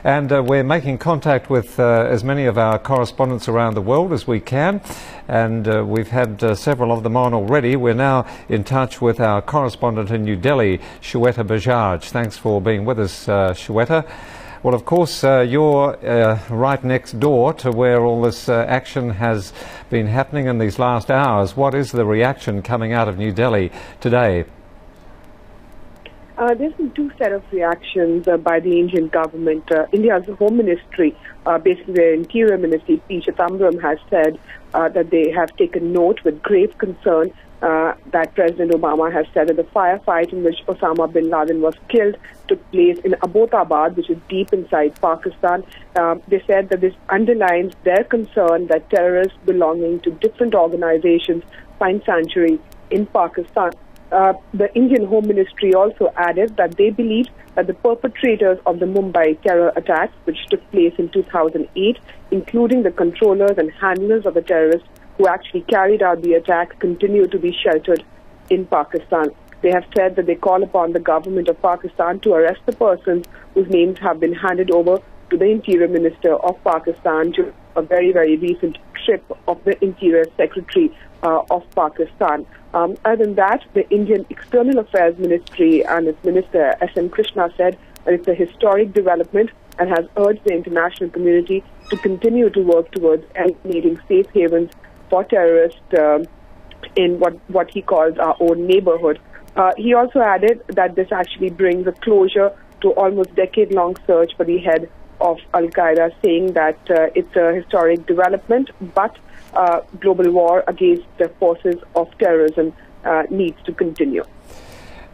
And we're making contact with as many of our correspondents around the world as we can, and we've had several of them on already. We're now in touch with our correspondent in New Delhi, Shweta Bajaj. Thanks for being with us, Shweta. Well, of course, you're right next door to where all this action has been happening in these last hours. What is the reaction coming out of New Delhi today? There's been two set of reactions by the Indian government. India's Home Ministry, basically the Interior Ministry, P. Chidambaram, has said that they have taken note with grave concern that President Obama has said that the firefight in which Osama bin Laden was killed took place in Abbottabad, which is deep inside Pakistan. They said that this underlines their concern that terrorists belonging to different organizations find sanctuary in Pakistan. The Indian Home Ministry also added that they believe that the perpetrators of the Mumbai terror attacks, which took place in 2008, including the controllers and handlers of the terrorists who actually carried out the attack, continue to be sheltered in Pakistan. They have said that they call upon the government of Pakistan to arrest the persons whose names have been handed over to the Interior Minister of Pakistan during a very, very recent trip of the Interior Secretary of Pakistan. Other than that, the Indian External Affairs Ministry and its Minister S.N. Krishna said that it's a historic development and has urged the international community to continue to work towards eliminating safe havens for terrorists in what he calls our own neighborhood. He also added that this actually brings a closure to almost decade-long search for the head of al-Qaeda, saying that it's a historic development, but global war against the forces of terrorism needs to continue.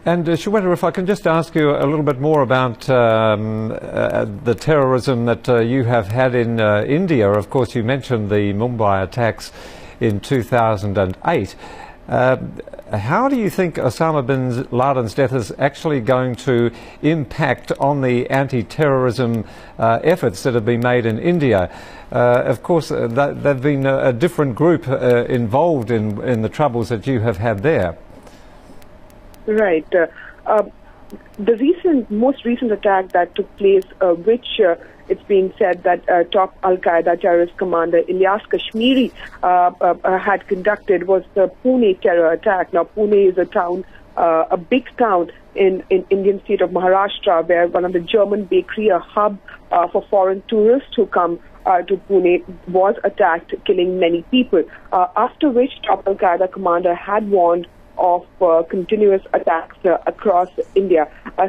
And Shweta, if I can just ask you a little bit more about the terrorism that you have had in India. Of course, you mentioned the Mumbai attacks in 2008. How do you think Osama bin Laden's death is actually going to impact on the anti-terrorism efforts that have been made in India? Of course, they've been a different group involved in the troubles that you have had there. Right. The most recent attack that took place, which it's been said that top al-Qaeda terrorist commander Ilyas Kashmiri had conducted, was the Pune terror attack. Now, Pune is a town, a big town in Indian state of Maharashtra, where one of the German bakery, a hub for foreign tourists who come to Pune, was attacked, killing many people. After which, top al-Qaeda commander had warned of continuous attacks across India.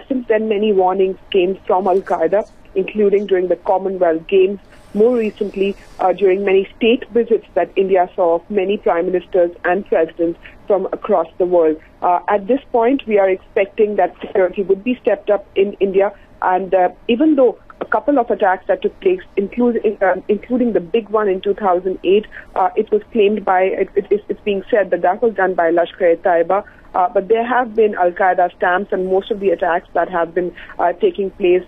Since then, many warnings came from al-Qaeda, including during the Commonwealth Games, more recently during many state visits that India saw of many prime ministers and presidents from across the world. At this point, we are expecting that security would be stepped up in India, and even though a couple of attacks that took place, including the big one in 2008, it was claimed by, it's being said that was done by Lashkar-e-Taiba, but there have been al-Qaeda stamps on most of the attacks that have been taking place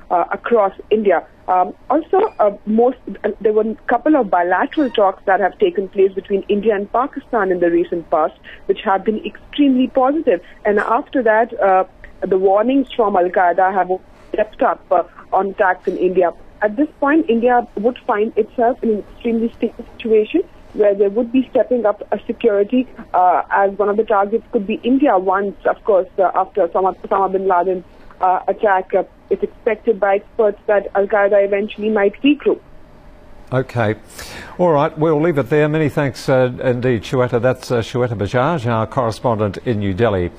across India. There were a couple of bilateral talks that have taken place between India and Pakistan in the recent past, which have been extremely positive. And after that, the warnings from al-Qaeda have stepped up on attacks in India. At this point, India would find itself in an extremely sticky situation where they would be stepping up a security, as one of the targets could be India once, of course, after Osama bin Laden attack. It's expected by experts that al-Qaeda eventually might regroup. Okay. All right, we'll leave it there. Many thanks indeed, Shweta. That's Shweta Bajaj, our correspondent in New Delhi.